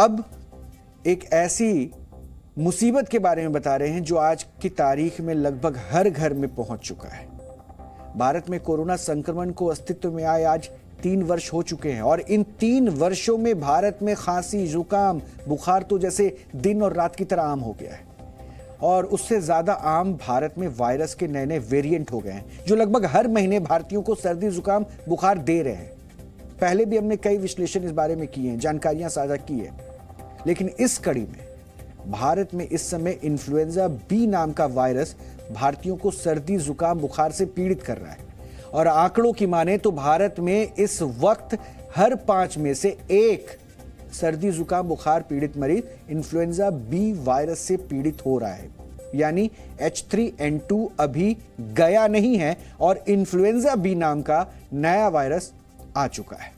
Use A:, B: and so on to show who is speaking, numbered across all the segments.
A: अब एक ऐसी मुसीबत के बारे में बता रहे हैं जो आज की तारीख में लगभग हर घर में पहुंच चुका है। भारत में कोरोना संक्रमण को अस्तित्व में आए आज 3 वर्ष हो चुके हैं और इन 3 वर्षों में भारत में खांसी, जुकाम, बुखार तो जैसे दिन और रात की तरह आम हो गया है। और उससे ज्यादा आम भारत में वायरस के नए नए वेरिएंट हो गए हैं जो लगभग हर महीने भारतीयों को सर्दी, जुकाम, बुखार दे रहे हैं। पहले भी हमने कई विश्लेषण इस बारे में किए हैं, जानकारियां साझा की है, लेकिन इस कड़ी में भारत में इस समय इन्फ्लुएंजा बी नाम का वायरस भारतीयों को सर्दी, जुकाम, बुखार से पीड़ित कर रहा है। और आंकड़ों की माने तो भारत में इस वक्त हर 5 में से 1 सर्दी, जुकाम, बुखार पीड़ित मरीज इन्फ्लुएंजा बी वायरस से पीड़ित हो रहा है। यानी H3N2 अभी गया नहीं है और इन्फ्लुएंजा बी नाम का नया वायरस आ चुका है।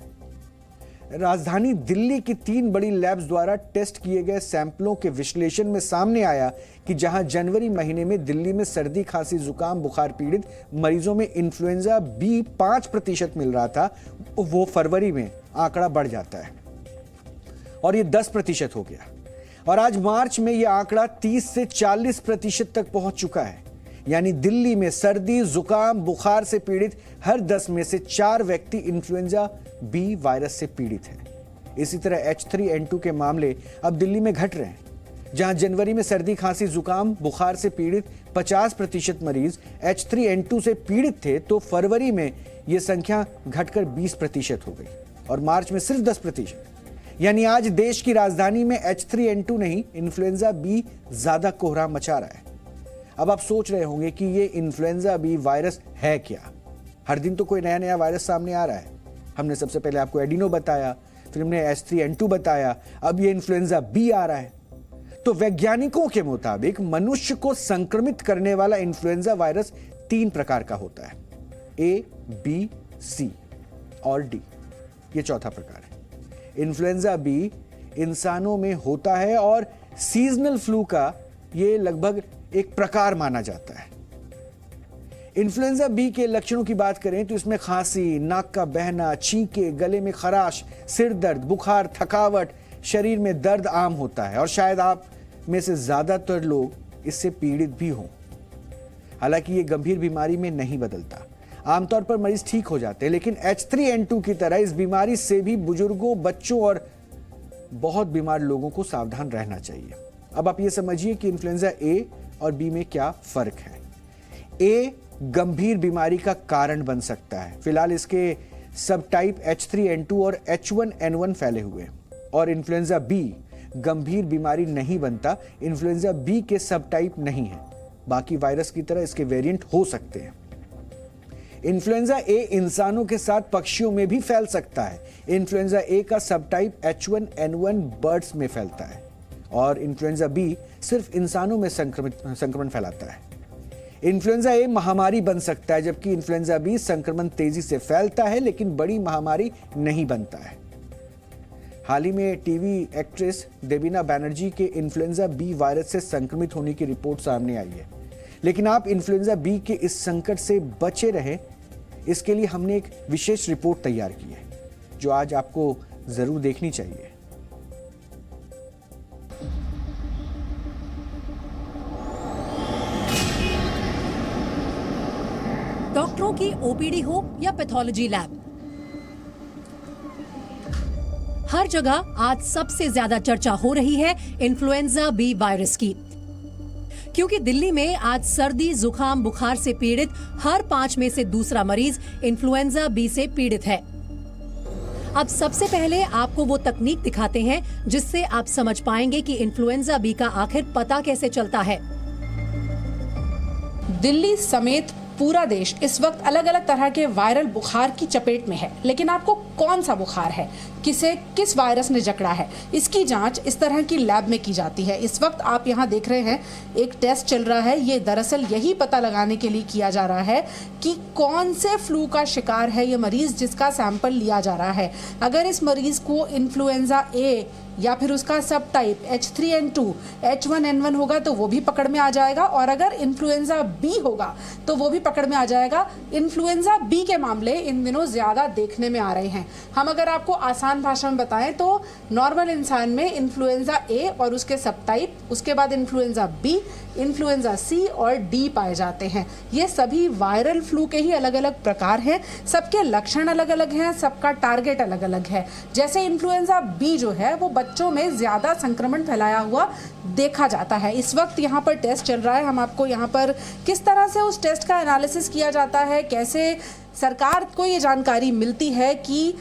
A: राजधानी दिल्ली की 3 बड़ी लैब्स द्वारा टेस्ट किए गए सैंपलों के विश्लेषण में सामने आया कि जहां जनवरी महीने में दिल्ली में सर्दी, खांसी, जुकाम, बुखार पीड़ित मरीजों में इन्फ्लुएंजा बी 5% मिल रहा था, वो फरवरी में आंकड़ा बढ़ जाता है और ये 10% हो गया। और आज मार्च में यह आंकड़ा 30 से 40% तक पहुंच चुका है। यानी दिल्ली में सर्दी, जुकाम, बुखार से पीड़ित हर 10 में से 4 व्यक्ति इन्फ्लुएंजा बी वायरस से पीड़ित हैं। इसी तरह H3N2 के मामले अब दिल्ली में घट रहे हैं। जहां जनवरी में सर्दी, खांसी, जुकाम, बुखार से पीड़ित 50% मरीज H3N2 से पीड़ित थे, तो फरवरी में यह संख्या घटकर 20% हो गई और मार्च में सिर्फ 10%। यानी आज देश की राजधानी में H3N2 नहीं, इन्फ्लुएंजा बी ज्यादा कोहराम मचा रहा है। अब आप सोच रहे होंगे कि ये इन्फ्लुएंजा बी वायरस है क्या? हर दिन तो कोई नया नया वायरस सामने आ रहा है। हमने सबसे पहले आपको एडिनो बताया, फिर हमने H3N2 बताया, अब ये इन्फ्लुएंजा बी आ रहा है। तो वैज्ञानिकों के मुताबिक मनुष्य को संक्रमित करने वाला इन्फ्लुएंजा वायरस 3 प्रकार का होता है, A, B, C और D। ये चौथा प्रकार है। इन्फ्लुएंजा बी इंसानों में होता है और सीजनल फ्लू का ये लगभग एक प्रकार माना जाता है। इन्फ्लुएंजा बी के लक्षणों की बात करें तो इसमें खांसी, नाक का बहना, छींके, गले में खराश, सिर दर्द, बुखार, थकावट, शरीर में दर्द आम होता है और शायद आप में से ज्यादातर लोग इससे पीड़ित भी हों। हालांकि ये गंभीर बीमारी में नहीं बदलता, आमतौर पर मरीज ठीक हो जाते हैं, लेकिन H3N2 की तरह इस बीमारी से भी बुजुर्गों, बच्चों और बहुत बीमार लोगों को सावधान रहना चाहिए। अब आप ये समझिए कि इन्फ्लुएंजा ए और बी में क्या फर्क है। ए गंभीर बीमारी का कारण बन सकता है। फिलहाल इसके सब टाइप H3N2 और H1N1 फैले हुए हैं और इन्फ्लुएंजा बी गंभीर बीमारी नहीं बनता। इन्फ्लुएंजा बी के सब टाइप नहीं है, बाकी वायरस की तरह इसके वेरिएंट हो सकते हैं। इन्फ्लुएंजा ए इंसानों के साथ पक्षियों में भी फैल सकता है। इन्फ्लुएंजा ए का सब टाइप H1N1 बर्ड्स में फैलता है और इन्फ्लुएंजा बी सिर्फ इंसानों में संक्रमण फैलाता है। इन्फ्लुएंजा ए महामारी बन सकता है, जबकि इन्फ्लुएंजा बी संक्रमण तेजी से फैलता है लेकिन बड़ी महामारी नहीं बनता है। हाल ही में टीवी एक्ट्रेस देवीना बैनर्जी के इन्फ्लुएंजा बी वायरस से संक्रमित होने की रिपोर्ट सामने आई है। लेकिन आप इन्फ्लुएंजा बी के इस संकट से बचे रहें, इसके लिए हमने एक विशेष रिपोर्ट तैयार की है जो आज आपको जरूर देखनी चाहिए।
B: डॉक्टरों की ओपीडी हो या पैथोलॉजी लैब, हर जगह आज सबसे ज्यादा चर्चा हो रही है इन्फ्लुएंजा बी वायरस की, क्योंकि दिल्ली में आज सर्दी, जुकाम, बुखार से पीड़ित हर 5 में से दूसरा मरीज इन्फ्लुएंजा बी से पीड़ित है। अब सबसे पहले आपको वो तकनीक दिखाते हैं जिससे आप समझ पाएंगे कि इन्फ्लुएंजा बी का आखिर पता कैसे चलता है।
C: दिल्ली समेत पूरा देश इस वक्त अलग अलग तरह के वायरल बुखार की चपेट में है, लेकिन आपको कौन सा बुखार है, किसे किस वायरस ने जकड़ा है, इसकी जांच इस तरह की लैब में की जाती है। इस वक्त आप यहाँ देख रहे हैं एक टेस्ट चल रहा है। ये दरअसल यही पता लगाने के लिए किया जा रहा है कि कौन से फ्लू का शिकार है ये मरीज जिसका सैंपल लिया जा रहा है। अगर इस मरीज को इन्फ्लुएंजा ए या फिर उसका सब टाइप H3N2, H1N1 होगा तो वो भी पकड़ में आ जाएगा, और अगर इन्फ्लुएंजा बी होगा तो वो भी पकड़ में आ जाएगा। इन्फ्लुएंजा बी के मामले इन दिनों ज्यादा देखने में आ रहे हैं। हैं। हम अगर आपको आसान भाषा में बताएं तो नॉर्मल इंसान में इन्फ्लुएंजा ए और उसके सब टाइप, उसके बाद इन्फ्लुएंजा बी, इन्फ्लुएंजा सी और डी पाए जाते हैं। ये सभी वायरल फ्लू के ही अलग अलग प्रकार हैं, सबके लक्षण अलग अलग हैं, सबका टारगेट अलग अलग है। जैसे इन्फ्लुएंजा बी जो है वो बच्चों में ज़्यादा संक्रमण फैलाया हुआ देखा जाता है। इस वक्त यहाँ पर टेस्ट चल रहा है, हम आपको यहाँ पर किस तरह से उस टेस्ट का एनालिसिस किया जाता है, कैसे सरकार को ये जानकारी मिलती है कि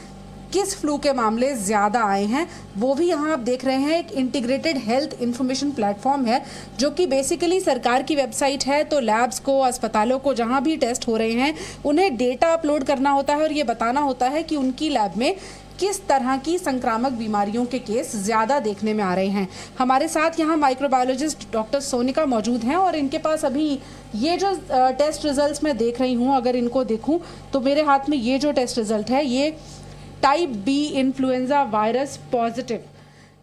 C: किस फ्लू के मामले ज़्यादा आए हैं, वो भी यहाँ आप देख रहे हैं। एक इंटीग्रेटेड हेल्थ इंफॉर्मेशन प्लेटफॉर्म है जो कि बेसिकली सरकार की वेबसाइट है। तो लैब्स को, अस्पतालों को जहाँ भी टेस्ट हो रहे हैं उन्हें डेटा अपलोड करना होता है और ये बताना होता है कि उनकी लैब में किस तरह की संक्रामक बीमारियों के केस ज़्यादा देखने में आ रहे हैं। हमारे साथ यहाँ माइक्रोबायोलॉजिस्ट डॉक्टर सोनिका मौजूद हैं और इनके पास अभी ये जो टेस्ट रिजल्ट्स मैं देख रही हूँ, अगर इनको देखूँ तो मेरे हाथ में ये जो टेस्ट रिजल्ट है ये type B influenza virus positive,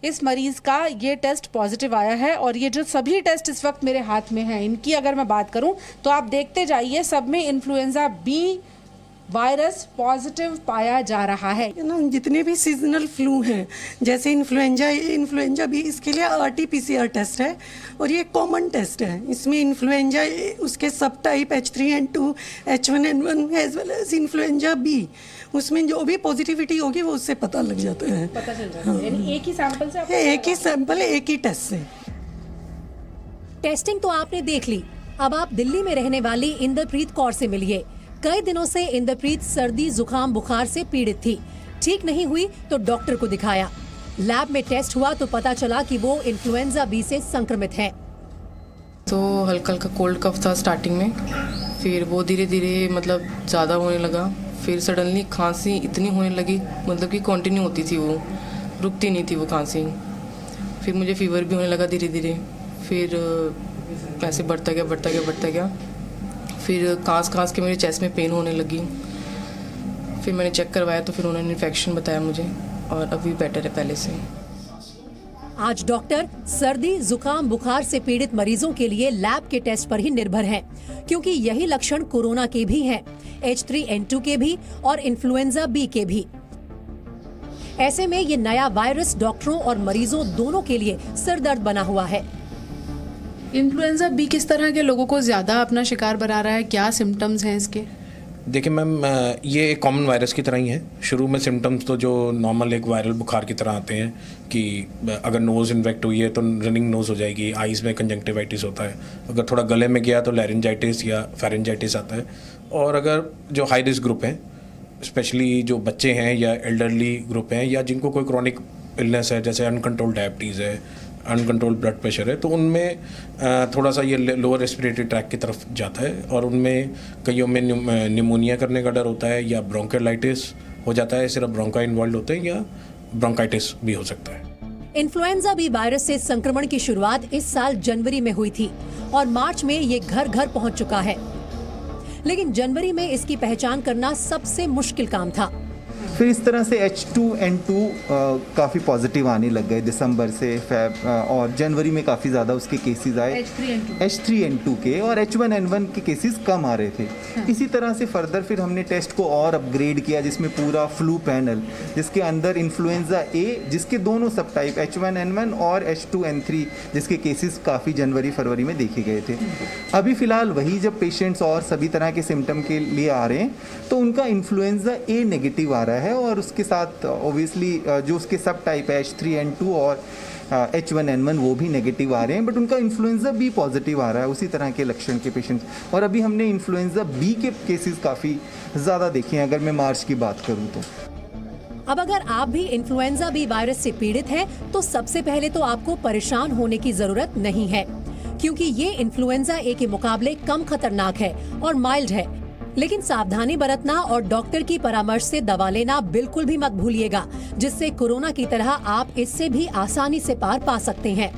C: इस मरीज का ये टेस्ट पॉजिटिव आया है। और ये जो सभी टेस्ट इस वक्त मेरे हाथ में हैं, इनकी अगर मैं बात करूं तो आप देखते जाइए, सब में इन्फ्लुएंजा बी वायरस पॉजिटिव पाया जा रहा है।
D: ना जितने भी सीजनल फ्लू हैं, जैसे इन्फ्लुएंजा ए, इन्फ्लुएंजा बी, इसके लिए RT-PCR टेस्ट है और ये कॉमन टेस्ट है। इसमें इन्फ्लुएंजा ए, उसके सब type H3N2, H1N1 as well as influenza B, उसमें जो भी पॉजिटिविटी होगी वो उससे पता लग जाता है।
C: पता चल जाता है। यानी एक ही सैंपल से आपको
D: एक ही सैंपल है, एक ही टेस्ट से।
B: टेस्टिंग तो आपने देख ली, अब आप दिल्ली में रहने वाली इंद्रप्रीत कौर से मिलिए। कई दिनों से इंद्रप्रीत सर्दी, जुकाम, बुखार से पीड़ित थी। ठीक नहीं हुई तो डॉक्टर को दिखाया। लैब में टेस्ट हुआ तो पता चला कि वो इन्फ्लुएंजा बी से संक्रमित है।
E: तो हल्का हल्का कोल्ड कफ था स्टार्टिंग में, फिर वो धीरे धीरे मतलब ज़्यादा होने लगा, फिर सडनली खांसी इतनी होने लगी, मतलब कि कंटिन्यू होती थी, वो रुकती नहीं थी वो खांसी। फिर मुझे फीवर भी होने लगा धीरे धीरे, फिर ऐसे बढ़ता गया। फिर कांस के मेरे चेस्ट में पेन होने लगी। फिर मैंने चेक करवाया तो फिर उन्होंने इन्फेक्शन बताया मुझे और अभी बेटर है पहले से।
B: आज डॉक्टर सर्दी, जुकाम, बुखार से पीड़ित मरीजों के लिए लैब के टेस्ट पर ही निर्भर हैं, क्योंकि यही लक्षण कोरोना के भी हैं, H3N2 के भी और इन्फ्लुएंजा बी के भी। ऐसे में ये नया वायरस डॉक्टरों और मरीजों दोनों के लिए सिरदर्द बना हुआ है।
C: इन्फ्लुएंजा बी किस तरह के लोगों को ज़्यादा अपना शिकार बना रहा है, क्या सिम्टम्स हैं इसके?
F: देखिए मैम, ये एक कॉमन वायरस की तरह ही है। शुरू में सिम्टम्स तो जो नॉर्मल एक वायरल बुखार की तरह आते हैं कि अगर नोज़ इन्फेक्ट हुई है तो रनिंग नोज़ हो जाएगी, आइज़ में कंजंक्टिवाइटिस होता है, अगर थोड़ा गले में गया तो लैरिंजाइटिस या फेरेंजाइटिस आता है। और अगर जो हाई रिस्क ग्रुप हैं, स्पेशली जो बच्चे हैं या एल्डरली ग्रुप हैं या जिनको कोई क्रॉनिक इलनेस है, जैसे अनकंट्रोल्ड डायबिटीज़ है, अनकंट्रोल्ड ब्लड प्रेशर है, तो उनमें थोड़ा सा ये लोअर रेस्पिरेटरी ट्रैक की तरफ जाता है और उनमें कईयों में निमोनिया करने का डर होता है या ब्रोंकाइटिस हो जाता है, सिर्फ ब्रोंका इन्वॉल्व होते हैं या ब्रोंकाइटिस भी हो सकता है।
B: इन्फ्लुएंजा बी वायरस से संक्रमण की शुरुआत इस साल जनवरी में हुई थी और मार्च में ये घर घर पहुंच चुका है, लेकिन जनवरी में इसकी पहचान करना सबसे मुश्किल काम था।
G: फिर इस तरह से H2N2 काफ़ी पॉजिटिव आने लग गए दिसंबर से फेब, और जनवरी में काफ़ी ज़्यादा उसके केसेस आए H3N2 के, और H1N1 के केसेस कम आ रहे थे। इसी तरह से फर्दर फिर हमने टेस्ट को और अपग्रेड किया, जिसमें पूरा फ्लू पैनल, जिसके अंदर इन्फ्लुएंजा ए, जिसके दोनों सब टाइप H1N1 और H2N3, जिसके केसेस काफ़ी जनवरी फरवरी में देखे गए थे। अभी फ़िलहाल वही जब पेशेंट्स और सभी तरह के सिम्टम के लिए आ रहे हैं तो उनका इन्फ्लुएंजा ए नेगेटिव आ रहा है और उसके साथ ऑब्वियसली जो उसके सब टाइप है H3N2 और H1N1 वो भी नेगेटिव आ रहे हैं, बट उनका इन्फ्लुएंजा बी पॉजिटिव आ रहा है, उसी तरह के लक्षण के पेशेंट्स। और अभी हमने इन्फ्लुएंजा बी के केसेस काफ़ी ज़्यादा देखे हैं, अगर मैं मार्च की बात करूँ तो।
B: अब अगर आप भी इन्फ्लुएंजा बी वायरस से पीड़ित हैं, तो सबसे पहले तो आपको परेशान होने की जरूरत नहीं है, क्योंकि ये इन्फ्लुएंजा ए के मुकाबले कम खतरनाक है और माइल्ड है। लेकिन सावधानी बरतना और डॉक्टर की परामर्श से दवा लेना बिल्कुल भी मत भूलिएगा, जिससे कोरोना की तरह आप इससे भी आसानी से पार पा सकते हैं।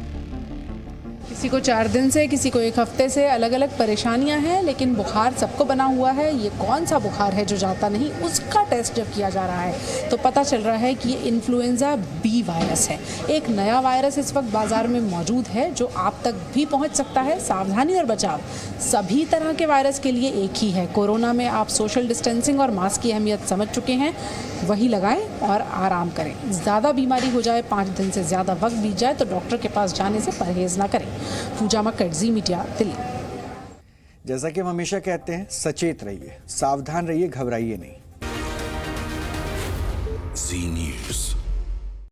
C: किसी को 4 दिन से, किसी को 1 हफ्ते से, अलग अलग परेशानियां हैं, लेकिन बुखार सबको बना हुआ है। ये कौन सा बुखार है जो जाता नहीं, उसका टेस्ट जब किया जा रहा है तो पता चल रहा है कि ये इन्फ्लुएंजा बी वायरस है। एक नया वायरस इस वक्त बाजार में मौजूद है जो आप तक भी पहुंच सकता है। सावधानी और बचाव सभी तरह के वायरस के लिए एक ही है। कोरोना में आप सोशल डिस्टेंसिंग और मास्क की अहमियत समझ चुके हैं, वही लगाएं और आराम करें। ज़्यादा बीमारी हो जाए, 5 दिन से ज़्यादा वक्त बीत जाए तो डॉक्टर के पास जाने से परहेज ना करें। पूजा मक्कड़, जी मीडिया, दिल्ली।
A: जैसा कि हम हमेशा कहते हैं, सचेत रहिए, सावधान रहिए, घबराइए नहीं।
H: जी न्यूज़।